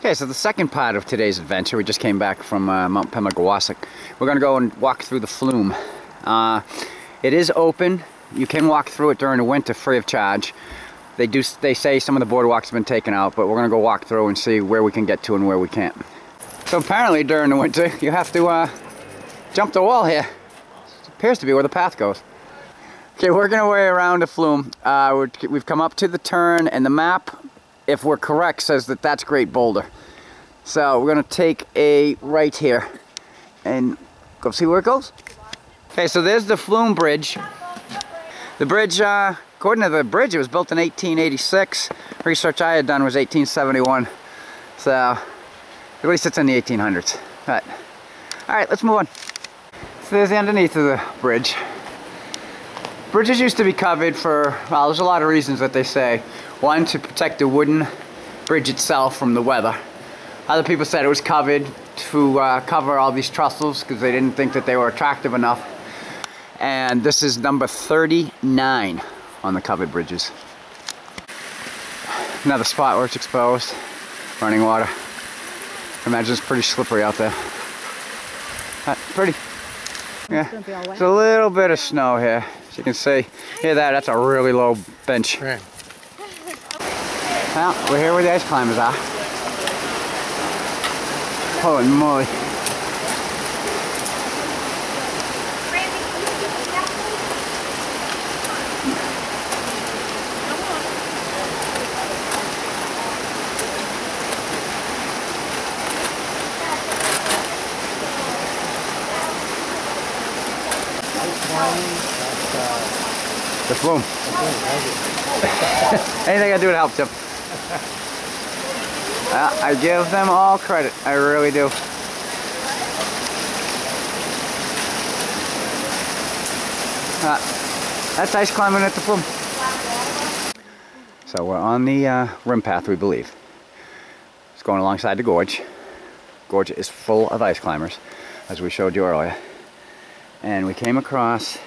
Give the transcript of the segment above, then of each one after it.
Okay, so the second part of today's adventure, we just came back from Mount Pemigewasset. We're going to go and walk through the Flume. It is open. You can walk through it during the winter free of charge. They say some of the boardwalks have been taken out, but we're going to go walk through and see where we can get to and where we can't. So apparently during the winter, you have to jump the wall here. It appears to be where the path goes. Okay, working our way around the Flume. We've come up to the turn, and the map, if we're correct, says that that's Great Boulder. So we're going to take a right here and go see where it goes. Okay, so there's the Flume Bridge. The bridge, according to the bridge, it was built in 1886. Research I had done was 1871. So at least it's in the 1800s. But, all right, let's move on. So there's the underneath of the bridge. Bridges used to be covered for, well, there's a lot of reasons that they say. One, to protect the wooden bridge itself from the weather. Other people said it was covered to cover all these trestles because they didn't think that they were attractive enough. And this is number 39 on the covered bridges. Another spot where it's exposed, running water. Imagine it's pretty slippery out there. Pretty. Yeah, there's a little bit of snow here. As you can see, hear that? That's a really low bench. Right. Well, we're here where the ice climbers are. Holy moly. The Flume. Anything I do to help, Tim. I give them all credit. I really do. That's ice climbing at the Flume. So we're on the rim path, we believe. It's going alongside the gorge. Gorge is full of ice climbers, as we showed you earlier. And we came across,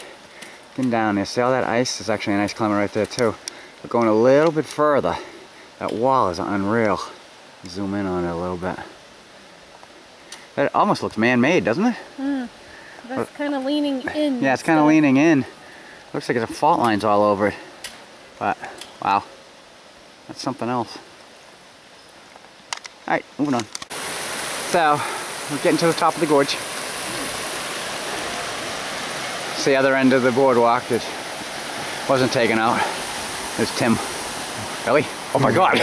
getting down there, see all that ice? There's actually an ice climber right there too. But going a little bit further, that wall is unreal. Zoom in on it a little bit. It almost looks man-made, doesn't it? That's kind of leaning in. Yeah, it's kind of leaning in. Looks like there's fault lines all over it. But, wow. That's something else. Alright, moving on. So, we're getting to the top of the gorge. It's the other end of the boardwalk that wasn't taken out. There's Tim. Really? Oh my god!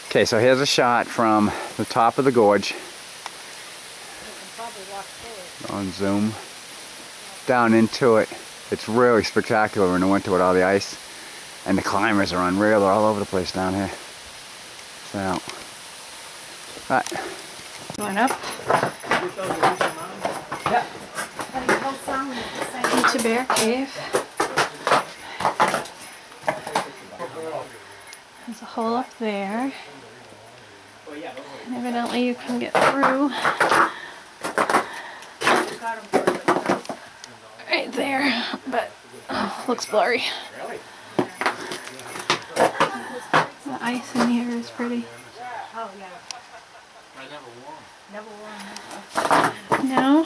Okay, so here's a shot from the top of the gorge. Go and zoom down into it. It's really spectacular in the winter with all the ice. And the climbers are unreal. They're all over the place down here. So, right. Going up. Yeah. Into Bear Cave. There's a hole up there. And evidently you can get through. Right there, but looks blurry. The ice in here is pretty. Now,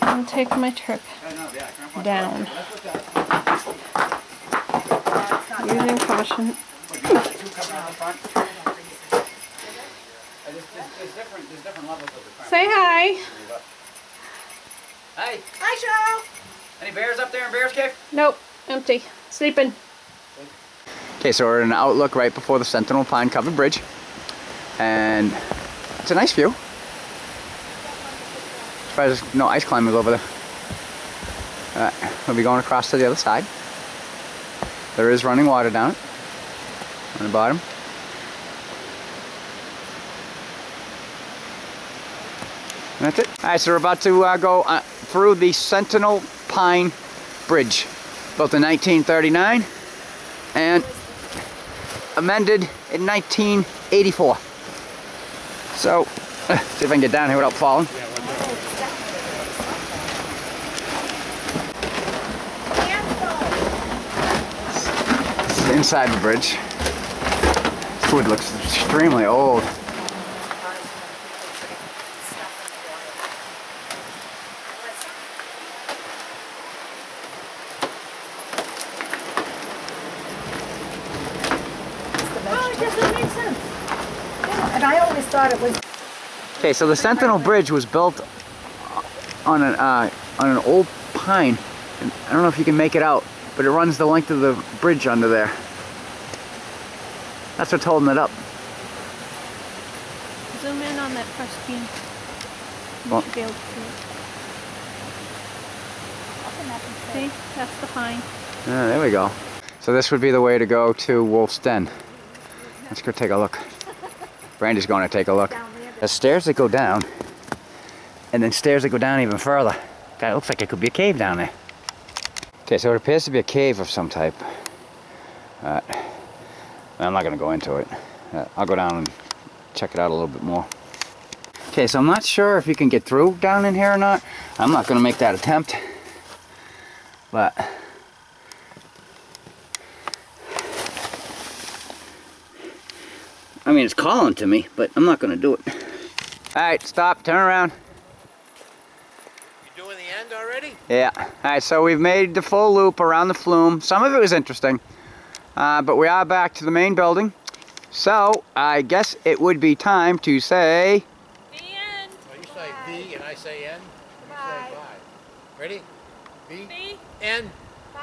I'll take my trip down. Using caution. Say hi. Hey. Hi, Cheryl. Any bears up there in Bear's Cave? Nope, empty. Sleeping. Okay, so we're in an outlook right before the Sentinel Pine Covered Bridge. And it's a nice view. As far as no ice climbers over there. We'll be going across to the other side. There is running water down it. On the bottom. And that's it. Alright, so we're about to go through the Sentinel Pine Bridge. Built in 1939 and amended in 1984. So, see if I can get down here without falling. This is inside the bridge. wood looks extremely old. Oh, it doesn't make sense. Yeah, and I always thought it was. Okay, so the Sentinel Bridge was built on an old pine. And I don't know if you can make it out, but it runs the length of the bridge under there. That's what's holding it up. Zoom in on that pristine. You Well, should be able to see. See, that's the pine. yeah, there we go. So this would be the way to go to Wolf's Den. Let's go take a look. Brandy's going to take a look. There's stairs that go down, and then stairs that go down even further. God, it looks like it could be a cave down there. Okay, so it appears to be a cave of some type. I'm not going to go into it. I'll go down and check it out a little bit more. Okay, so I'm not sure if you can get through down in here or not. I'm not going to make that attempt. But I mean, it's calling to me, but I'm not going to do it. Alright, stop, turn around. You doing the end already? Yeah. Alright, so we've made the full loop around the flume. Some of it was interesting. But we are back to the main building. So, I guess it would be time to say... The end. Well, you say B and I say N. You say bye. Ready? B. B. N. Bye.